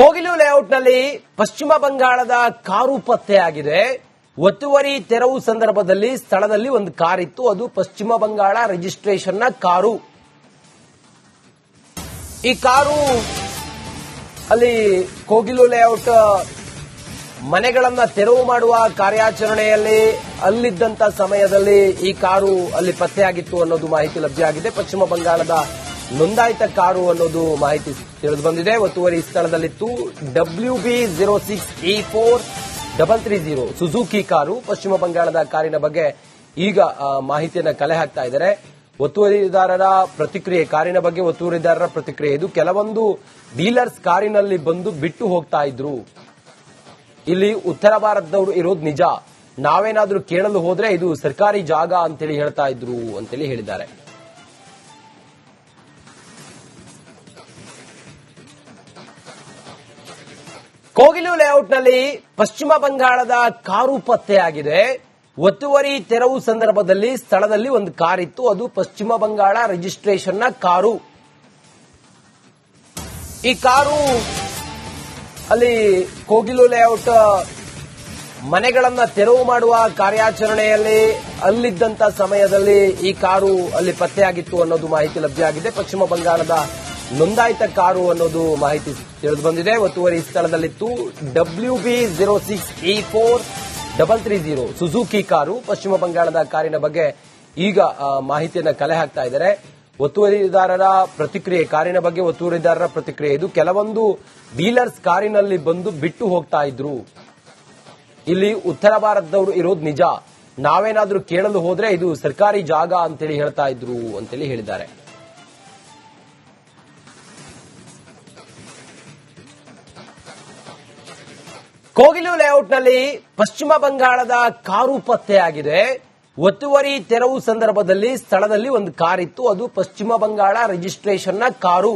ಕೋಗಿಲು ಲೇಔಟ್ನಲ್ಲಿ ಪಶ್ಚಿಮ ಬಂಗಾಳದ ಕಾರು ಪತ್ತೆಯಾಗಿದೆ. ಒತ್ತುವರಿ ತೆರವು ಸಂದರ್ಭದಲ್ಲಿ ಸ್ಥಳದಲ್ಲಿ ಒಂದು ಕಾರ್ ಇತ್ತು. ಅದು ಪಶ್ಚಿಮ ಬಂಗಾಳ ರಿಜಿಸ್ಟ್ರೇಷನ್ನ ಕಾರು. ಈ ಕಾರು ಅಲ್ಲಿ ಕೋಗಿಲು ಲೇಔಟ್ ಮನೆಗಳನ್ನ ತೆರವು ಮಾಡುವ ಕಾರ್ಯಾಚರಣೆಯಲ್ಲಿ ಅಲ್ಲಿದ್ದಂತ ಸಮಯದಲ್ಲಿ ಈ ಕಾರು ಅಲ್ಲಿ ಪತ್ತೆಯಾಗಿತ್ತು ಅನ್ನೋದು ಮಾಹಿತಿ ಲಭ್ಯವಾಗಿದೆ. ಪಶ್ಚಿಮ ಬಂಗಾಳದ ನೋಂದಾಯಿತ ಕಾರು ಅನ್ನೋದು ಮಾಹಿತಿ ತಿಳಿದು ಬಂದಿದೆ. ಒತ್ತುವರಿ ಸ್ಥಳದಲ್ಲಿತ್ತು. WB06E4330 Suzuki car. ಪಶ್ಚಿಮ ಬಂಗಾಳದ ಕಾರಿನ ಬಗ್ಗೆ ಈಗ ಮಾಹಿತಿಯನ್ನು ಕಲೆ ಹಾಕ್ತಾ ಇದ್ದಾರೆ. ಒತ್ತುವರಿದಾರರ ಪ್ರತಿಕ್ರಿಯೆ, ಕಾರಿನ ಬಗ್ಗೆ ಒತ್ತುವರಿದಾರರ ಪ್ರತಿಕ್ರಿಯೆ. ಇದು ಕೆಲವೊಂದು ಡೀಲರ್ಸ್ ಕಾರಿನಲ್ಲಿ ಬಂದು ಬಿಟ್ಟು ಹೋಗ್ತಾ ಇದ್ರು. ಇಲ್ಲಿ ಉತ್ತರ ಭಾರತದವರು ಇರೋದು ನಿಜ. ನಾವೇನಾದ್ರೂ ಕೇಳಲು ಹೋದ್ರೆ ಇದು ಸರ್ಕಾರಿ ಜಾಗ ಅಂತೇಳಿ ಹೇಳ್ತಾ ಇದ್ರು ಅಂತೇಳಿ ಹೇಳಿದ್ದಾರೆ. ಕೋಗಿಲು ಲೇಔಟ್ನಲ್ಲಿ ಪಶ್ಚಿಮ ಬಂಗಾಳದ ಕಾರು ಪತ್ತೆಯಾಗಿದೆ. ಒತ್ತುವರಿ ತೆರವು ಸಂದರ್ಭದಲ್ಲಿ ಸ್ಥಳದಲ್ಲಿ ಒಂದು ಕಾರ್ ಇತ್ತು. ಅದು ಪಶ್ಚಿಮ ಬಂಗಾಳ ರಿಜಿಸ್ಟ್ರೇಷನ್ನ ಕಾರು. ಈ ಕಾರು ಅಲ್ಲಿ ಕೋಗಿಲು ಲೇಔಟ್ ಮನೆಗಳನ್ನ ತೆರವು ಮಾಡುವ ಕಾರ್ಯಾಚರಣೆಯಲ್ಲಿ ಅಲ್ಲಿದ್ದಂತ ಸಮಯದಲ್ಲಿ ಈ ಕಾರು ಅಲ್ಲಿ ಪತ್ತೆಯಾಗಿತ್ತು ಅನ್ನೋದು ಮಾಹಿತಿ ಲಭ್ಯವಾಗಿದೆ. ಪಶ್ಚಿಮ ಬಂಗಾಳದ ನೋಂದಾಯಿತ ಕಾರು ಅನ್ನೋದು ಮಾಹಿತಿ ತಿಳಿದು ಬಂದಿದೆ. ಒತ್ತುವರಿ ಸ್ಥಳದಲ್ಲಿತ್ತು. WB06E4330 Suzuki car. ಪಶ್ಚಿಮ ಬಂಗಾಳದ ಕಾರಿನ ಬಗ್ಗೆ ಈಗ ಮಾಹಿತಿಯನ್ನು ಕಲೆ ಹಾಕ್ತಾ ಇದ್ದಾರೆ. ಒತ್ತುವರಿದಾರರ ಪ್ರತಿಕ್ರಿಯೆ, ಕಾರಿನ ಬಗ್ಗೆ ಒತ್ತುವರಿದಾರರ ಪ್ರತಿಕ್ರಿಯೆ. ಇದು ಕೆಲವೊಂದು ಡೀಲರ್ಸ್ ಕಾರಿನಲ್ಲಿ ಬಂದು ಬಿಟ್ಟು ಹೋಗ್ತಾ ಇದ್ರು. ಇಲ್ಲಿ ಉತ್ತರ ಭಾರತದವರು ಇರೋದು ನಿಜ. ನಾವೇನಾದ್ರೂ ಕೇಳಲು ಹೋದ್ರೆ ಇದು ಸರ್ಕಾರಿ ಜಾಗ ಅಂತೇಳಿ ಹೇಳ್ತಾ ಇದ್ರು ಅಂತೇಳಿ ಹೇಳಿದ್ದಾರೆ. ಕೋಗಿಲು ಲೇಔಟ್ನಲ್ಲಿ ಪಶ್ಚಿಮ ಬಂಗಾಳದ ಕಾರು ಪತ್ತೆಯಾಗಿದೆ. ಒತ್ತುವರಿ ತೆರವು ಸಂದರ್ಭದಲ್ಲಿ ಸ್ಥಳದಲ್ಲಿ ಒಂದು ಕಾರ್ ಇತ್ತು. ಅದು ಪಶ್ಚಿಮ ಬಂಗಾಳ ರಿಜಿಸ್ಟ್ರೇಷನ್ನ ಕಾರು.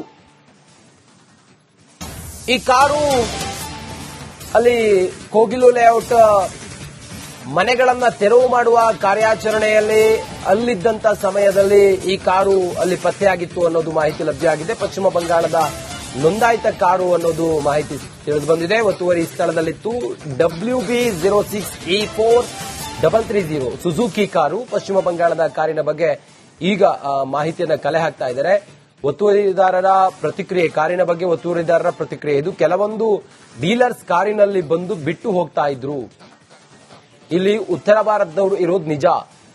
ಈ ಕಾರು ಅಲ್ಲಿ ಕೋಗಿಲು ಲೇಔಟ್ ಮನೆಗಳನ್ನ ತೆರವು ಮಾಡುವ ಕಾರ್ಯಾಚರಣೆಯಲ್ಲಿ ಅಲ್ಲಿದ್ದಂತ ಸಮಯದಲ್ಲಿ ಈ ಕಾರು ಅಲ್ಲಿ ಪತ್ತೆಯಾಗಿತ್ತು ಅನ್ನೋದು ಮಾಹಿತಿ ಲಭ್ಯವಾಗಿದೆ. ಪಶ್ಚಿಮ ಬಂಗಾಳದ ನೋಂದಾಯಿತ ಕಾರು ಅನ್ನೋದು ಮಾಹಿತಿ ತಿಳಿದು ಬಂದಿದೆ. ಒತ್ತುವರಿ ಸ್ಥಳದಲ್ಲಿತ್ತು. WB06E4330 Suzuki car. ಪಶ್ಚಿಮ ಬಂಗಾಳದ ಕಾರಿನ ಬಗ್ಗೆ ಈಗ ಮಾಹಿತಿಯನ್ನು ಕಲೆ ಹಾಕ್ತಾ ಇದ್ದಾರೆ. ಒತ್ತುವರಿದಾರರ ಪ್ರತಿಕ್ರಿಯೆ, ಕಾರಿನ ಬಗ್ಗೆ ಒತ್ತುವರಿದಾರರ ಪ್ರತಿಕ್ರಿಯೆ. ಇದು ಕೆಲವೊಂದು ಡೀಲರ್ಸ್ ಕಾರಿನಲ್ಲಿ ಬಂದು ಬಿಟ್ಟು ಹೋಗ್ತಾ ಇದ್ರು. ಇಲ್ಲಿ ಉತ್ತರ ಭಾರತದವರು ಇರೋದು ನಿಜ.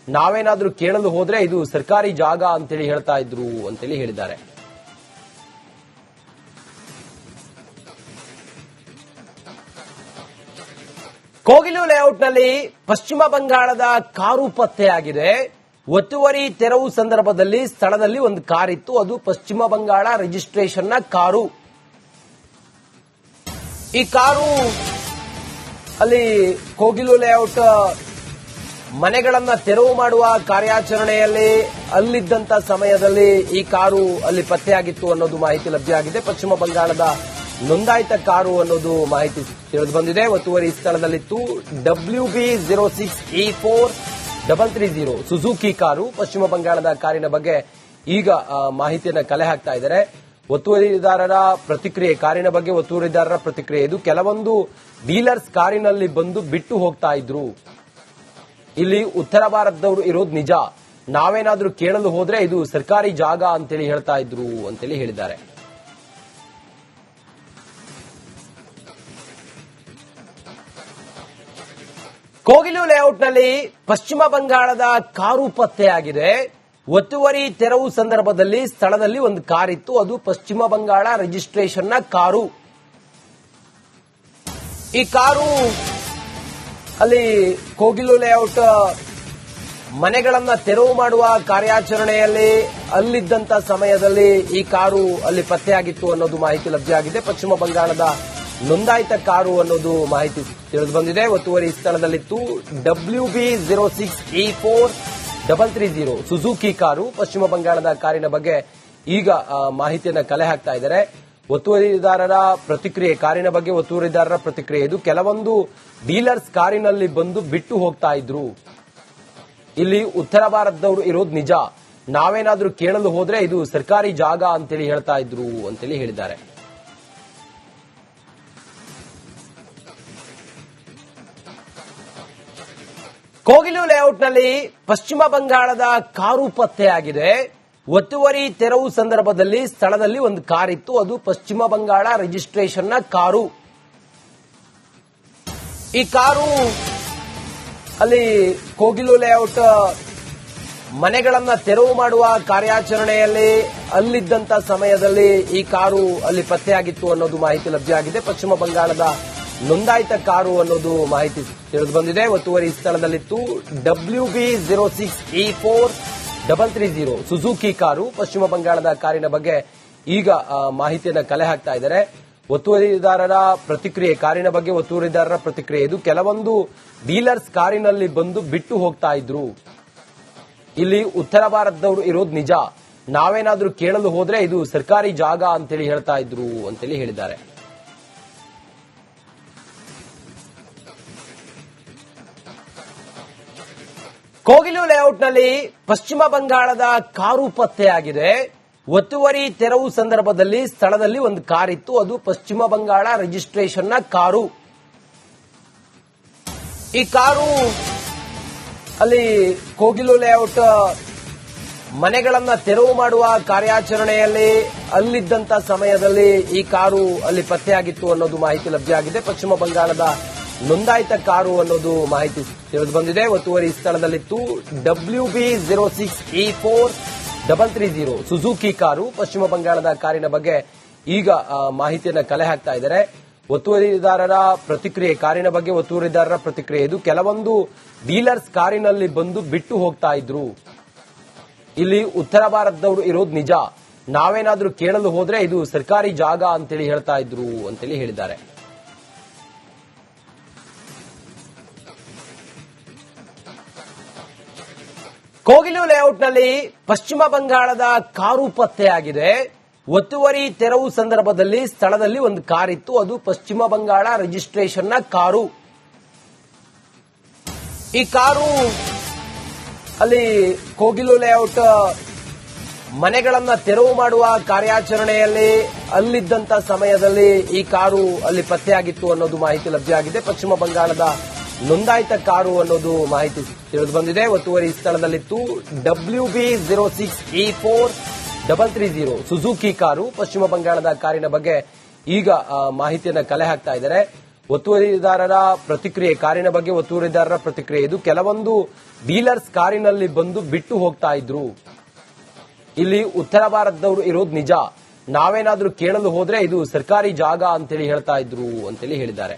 ನಾವೇನಾದ್ರೂ ಕೇಳಲು ಹೋದ್ರೆ ಇದು ಸರ್ಕಾರಿ ಜಾಗ ಅಂತೇಳಿ ಹೇಳ್ತಾ ಇದ್ರು ಅಂತೇಳಿ ಹೇಳಿದ್ದಾರೆ. ಕೋಗಿಲು ಲೇಔಟ್ನಲ್ಲಿ ಪಶ್ಚಿಮ ಬಂಗಾಳದ ಕಾರು ಪತ್ತೆಯಾಗಿದೆ. ಒತ್ತುವರಿ ತೆರವು ಸಂದರ್ಭದಲ್ಲಿ ಸ್ಥಳದಲ್ಲಿ ಒಂದು ಕಾರ್ ಇತ್ತು. ಅದು ಪಶ್ಚಿಮ ಬಂಗಾಳ ರಿಜಿಸ್ಟ್ರೇಷನ್ನ ಕಾರು. ಈ ಕಾರು ಅಲ್ಲಿ ಕೋಗಿಲು ಲೇಔಟ್ ಮನೆಗಳನ್ನ ತೆರವು ಮಾಡುವ ಕಾರ್ಯಾಚರಣೆಯಲ್ಲಿ ಅಲ್ಲಿದ್ದಂತ ಸಮಯದಲ್ಲಿ ಈ ಕಾರು ಅಲ್ಲಿ ಪತ್ತೆಯಾಗಿತ್ತು ಅನ್ನೋದು ಮಾಹಿತಿ ಲಭ್ಯವಾಗಿದೆ. ಪಶ್ಚಿಮ ಬಂಗಾಳದ ನೋಂದಾಯಿತ ಕಾರು ಅನ್ನೋದು ಮಾಹಿತಿ ತಿಳಿದು ಬಂದಿದೆ. ಒತ್ತುವರಿ ಸ್ಥಳದಲ್ಲಿತ್ತು. WB06E4330 Suzuki car. ಪಶ್ಚಿಮ ಬಂಗಾಳದ ಕಾರಿನ ಬಗ್ಗೆ ಈಗ ಮಾಹಿತಿಯನ್ನು ಕಲೆ ಹಾಕ್ತಾ ಇದ್ದಾರೆ. ಒತ್ತುವರಿದಾರರ ಪ್ರತಿಕ್ರಿಯೆ, ಕಾರಿನ ಬಗ್ಗೆ ಒತ್ತುವರಿದಾರರ ಪ್ರತಿಕ್ರಿಯೆ. ಇದು ಕೆಲವೊಂದು ಡೀಲರ್ಸ್ ಕಾರಿನಲ್ಲಿ ಬಂದು ಬಿಟ್ಟು ಹೋಗ್ತಾ ಇದ್ರು. ಇಲ್ಲಿ ಉತ್ತರ ಭಾರತದವರು ಇರೋದು ನಿಜ. ನಾವೇನಾದ್ರೂ ಕೇಳಲು ಹೋದ್ರೆ ಇದು ಸರ್ಕಾರಿ ಜಾಗ ಅಂತೇಳಿ ಹೇಳ್ತಾ ಇದ್ರು ಅಂತೇಳಿ ಹೇಳಿದ್ದಾರೆ. ಕೋಗಿಲು ಲೇಔಟ್ನಲ್ಲಿ ಪಶ್ಚಿಮ ಬಂಗಾಳದ ಕಾರು ಪತ್ತೆಯಾಗಿದೆ. ಒತ್ತುವರಿ ತೆರವು ಸಂದರ್ಭದಲ್ಲಿ ಸ್ಥಳದಲ್ಲಿ ಒಂದು ಕಾರ್ ಇತ್ತು. ಅದು ಪಶ್ಚಿಮ ಬಂಗಾಳ ರಿಜಿಸ್ಟ್ರೇಷನ್ನ ಕಾರು. ಈ ಕಾರು ಅಲ್ಲಿ ಕೋಗಿಲು ಲೇಔಟ್ ಮನೆಗಳನ್ನ ತೆರವು ಮಾಡುವ ಕಾರ್ಯಾಚರಣೆಯಲ್ಲಿ ಅಲ್ಲಿದ್ದಂತ ಸಮಯದಲ್ಲಿ ಈ ಕಾರು ಅಲ್ಲಿ ಪತ್ತೆಯಾಗಿತ್ತು ಅನ್ನೋದು ಮಾಹಿತಿ ಲಭ್ಯವಾಗಿದೆ. ಪಶ್ಚಿಮ ಬಂಗಾಳದ ನೋಂದಾಯಿತ ಕಾರು ಅನ್ನೋದು ಮಾಹಿತಿ ತಿಳಿದು ಬಂದಿದೆ. ಒತ್ತುವರಿ ಸ್ಥಳದಲ್ಲಿತ್ತು. WB06E4330 Suzuki car. ಪಶ್ಚಿಮ ಬಂಗಾಳದ ಕಾರಿನ ಬಗ್ಗೆ ಈಗ ಮಾಹಿತಿಯನ್ನು ಕಲೆ ಹಾಕ್ತಾ ಇದ್ದಾರೆ. ಒತ್ತುವರಿದಾರರ ಪ್ರತಿಕ್ರಿಯೆ, ಕಾರಿನ ಬಗ್ಗೆ ಒತ್ತುವರಿದಾರರ ಪ್ರತಿಕ್ರಿಯೆ. ಇದು ಕೆಲವೊಂದು ಡೀಲರ್ಸ್ ಕಾರಿನಲ್ಲಿ ಬಂದು ಬಿಟ್ಟು ಹೋಗ್ತಾ ಇದ್ರು. ಇಲ್ಲಿ ಉತ್ತರ ಭಾರತದವರು ಇರೋದು ನಿಜ. ನಾವೇನಾದ್ರೂ ಕೇಳಲು ಹೋದ್ರೆ ಇದು ಸರ್ಕಾರಿ ಜಾಗ ಅಂತೇಳಿ ಹೇಳ್ತಾ ಇದ್ರು ಅಂತೇಳಿ ಹೇಳಿದ್ದಾರೆ. ಕೋಗಿಲು ಲೇಔಟ್ನಲ್ಲಿ ಪಶ್ಚಿಮ ಬಂಗಾಳದ ಕಾರು ಪತ್ತೆಯಾಗಿದೆ. ಒತ್ತುವರಿ ತೆರವು ಸಂದರ್ಭದಲ್ಲಿ ಸ್ಥಳದಲ್ಲಿ ಒಂದು ಕಾರ್ ಇತ್ತು. ಅದು ಪಶ್ಚಿಮ ಬಂಗಾಳ ರಿಜಿಸ್ಟ್ರೇಷನ್ನ ಕಾರು. ಈ ಕಾರು ಅಲ್ಲಿ ಕೋಗಿಲು ಲೇಔಟ್ ಮನೆಗಳನ್ನ ತೆರವು ಮಾಡುವ ಕಾರ್ಯಾಚರಣೆಯಲ್ಲಿ ಅಲ್ಲಿದ್ದಂತ ಸಮಯದಲ್ಲಿ ಈ ಕಾರು ಅಲ್ಲಿ ಪತ್ತೆಯಾಗಿತ್ತು ಅನ್ನೋದು ಮಾಹಿತಿ ಲಭ್ಯವಾಗಿದೆ. ಪಶ್ಚಿಮ ಬಂಗಾಳದ ನೋಂದಾಯಿತ ಕಾರು ಅನ್ನೋದು ಮಾಹಿತಿ ತಿಳಿದು ಬಂದಿದೆ. ಒತ್ತುವರಿ ಸ್ಥಳದಲ್ಲಿತ್ತು. WB06E4330 Suzuki car. ಪಶ್ಚಿಮ ಬಂಗಾಳದ ಕಾರಿನ ಬಗ್ಗೆ ಈಗ ಮಾಹಿತಿಯನ್ನ ಕಲೆ ಹಾಕ್ತಾ ಇದ್ದಾರೆ. ಒತ್ತುವರಿದಾರರ ಪ್ರತಿಕ್ರಿಯೆ, ಕಾರಿನ ಬಗ್ಗೆ ಒತ್ತುವರಿದಾರರ ಪ್ರತಿಕ್ರಿಯೆ ಇದು. ಕೆಲವೊಂದು ಡೀಲರ್ಸ್ ಕಾರಿನಲ್ಲಿ ಬಂದು ಬಿಟ್ಟು ಹೋಗ್ತಾ ಇದ್ರು. ಇಲ್ಲಿ ಉತ್ತರ ಭಾರತದವರು ಇರೋದು ನಿಜ, ನಾವೇನಾದ್ರೂ ಕೇಳಲು ಹೋದ್ರೆ ಇದು ಸರ್ಕಾರಿ ಜಾಗ ಅಂತೇಳಿ ಹೇಳ್ತಾ ಇದ್ರು ಅಂತೇಳಿ ಹೇಳಿದ್ದಾರೆ. ಕೋಗಿಲು ಲೇಔಟ್ನಲ್ಲಿ ಪಶ್ಚಿಮ ಬಂಗಾಳದ ಕಾರು ಪತ್ತೆಯಾಗಿದೆ. ಒತ್ತುವರಿ ತೆರವು ಸಂದರ್ಭದಲ್ಲಿ ಸ್ಥಳದಲ್ಲಿ ಒಂದು ಕಾರ್ ಇತ್ತು. ಅದು ಪಶ್ಚಿಮ ಬಂಗಾಳ ರಿಜಿಸ್ಟ್ರೇಷನ್ನ ಕಾರು. ಈ ಕಾರು ಅಲ್ಲಿ ಕೋಗಿಲು ಲೇಔಟ್ ಮನೆಗಳನ್ನ ತೆರವು ಮಾಡುವ ಕಾರ್ಯಾಚರಣೆಯಲ್ಲಿ ಅಲ್ಲಿದ್ದಂತ ಸಮಯದಲ್ಲಿ ಈ ಕಾರು ಅಲ್ಲಿ ಪತ್ತೆಯಾಗಿತ್ತು ಅನ್ನೋದು ಮಾಹಿತಿ ಲಭ್ಯವಾಗಿದೆ. ಪಶ್ಚಿಮ ಬಂಗಾಳದ ನೋಂದಾಯಿತ ಕಾರು ಅನ್ನೋದು ಮಾಹಿತಿ ತಿಳಿದು ಬಂದಿದೆ. ಒತ್ತುವರಿ ಸ್ಥಳದಲ್ಲಿತ್ತು. WB06E4330 Suzuki car. ಪಶ್ಚಿಮ ಬಂಗಾಳದ ಕಾರಿನ ಬಗ್ಗೆ ಈಗ ಮಾಹಿತಿಯನ್ನ ಕಲೆ ಹಾಕ್ತಾ ಇದ್ದಾರೆ. ಒತ್ತುವರಿದಾರರ ಪ್ರತಿಕ್ರಿಯೆ, ಕಾರಿನ ಬಗ್ಗೆ ಒತ್ತುವರಿದಾರರ ಪ್ರತಿಕ್ರಿಯೆ ಇದು. ಕೆಲವೊಂದು ಡೀಲರ್ಸ್ ಕಾರಿನಲ್ಲಿ ಬಂದು ಬಿಟ್ಟು ಹೋಗ್ತಾ ಇದ್ರು. ಇಲ್ಲಿ ಉತ್ತರ ಭಾರತದವರು ಇರೋದು ನಿಜ, ನಾವೇನಾದ್ರೂ ಕೇಳಲು ಹೋದ್ರೆ ಇದು ಸರ್ಕಾರಿ ಜಾಗ ಅಂತೇಳಿ ಹೇಳ್ತಾ ಇದ್ರು ಅಂತೇಳಿ ಹೇಳಿದ್ದಾರೆ. ಕೋಗಿಲು ಲೇಔಟ್ನಲ್ಲಿ ಪಶ್ಚಿಮ ಬಂಗಾಳದ ಕಾರು ಪತ್ತೆಯಾಗಿದೆ. ಒತ್ತುವರಿ ತೆರವು ಸಂದರ್ಭದಲ್ಲಿ ಸ್ಥಳದಲ್ಲಿ ಒಂದು ಕಾರ್ ಇತ್ತು. ಅದು ಪಶ್ಚಿಮ ಬಂಗಾಳ ರಿಜಿಸ್ಟ್ರೇಷನ್ನ ಕಾರು. ಈ ಕಾರು ಅಲ್ಲಿ ಕೋಗಿಲು ಲೇಔಟ್ ಮನೆಗಳನ್ನ ತೆರವು ಮಾಡುವ ಕಾರ್ಯಾಚರಣೆಯಲ್ಲಿ ಅಲ್ಲಿದ್ದಂತ ಸಮಯದಲ್ಲಿ ಈ ಕಾರು ಅಲ್ಲಿ ಪತ್ತೆಯಾಗಿತ್ತು ಅನ್ನೋದು ಮಾಹಿತಿ ಲಭ್ಯವಾಗಿದೆ. ಪಶ್ಚಿಮ ಬಂಗಾಳದ ನೋಂದಾಯಿತ ಕಾರು ಅನ್ನೋದು ಮಾಹಿತಿ ತಿಳಿದು ಬಂದಿದೆ. ಒತ್ತುವರಿ ಸ್ಥಳದಲ್ಲಿತ್ತು. WB06E4330 Suzuki car. ಪಶ್ಚಿಮ ಬಂಗಾಳದ ಕಾರಿನ ಬಗ್ಗೆ ಈಗ ಮಾಹಿತಿಯನ್ನ ಕಲೆ ಹಾಕ್ತಾ ಇದ್ದಾರೆ. ಒತ್ತುವರಿದಾರರ ಪ್ರತಿಕ್ರಿಯೆ, ಕಾರಿನ ಬಗ್ಗೆ ಒತ್ತುವರಿದಾರರ ಪ್ರತಿಕ್ರಿಯೆ ಇದು. ಕೆಲವೊಂದು ಡೀಲರ್ಸ್ ಕಾರಿನಲ್ಲಿ ಬಂದು ಬಿಟ್ಟು ಹೋಗ್ತಾ ಇದ್ರು. ಇಲ್ಲಿ ಉತ್ತರ ಭಾರತದವರು ಇರೋದು ನಿಜ, ನಾವೇನಾದ್ರೂ ಕೇಳಲು ಹೋದ್ರೆ ಇದು ಸರ್ಕಾರಿ ಜಾಗ ಅಂತೇಳಿ ಹೇಳ್ತಾ ಇದ್ರು ಅಂತೇಳಿ ಹೇಳಿದ್ದಾರೆ.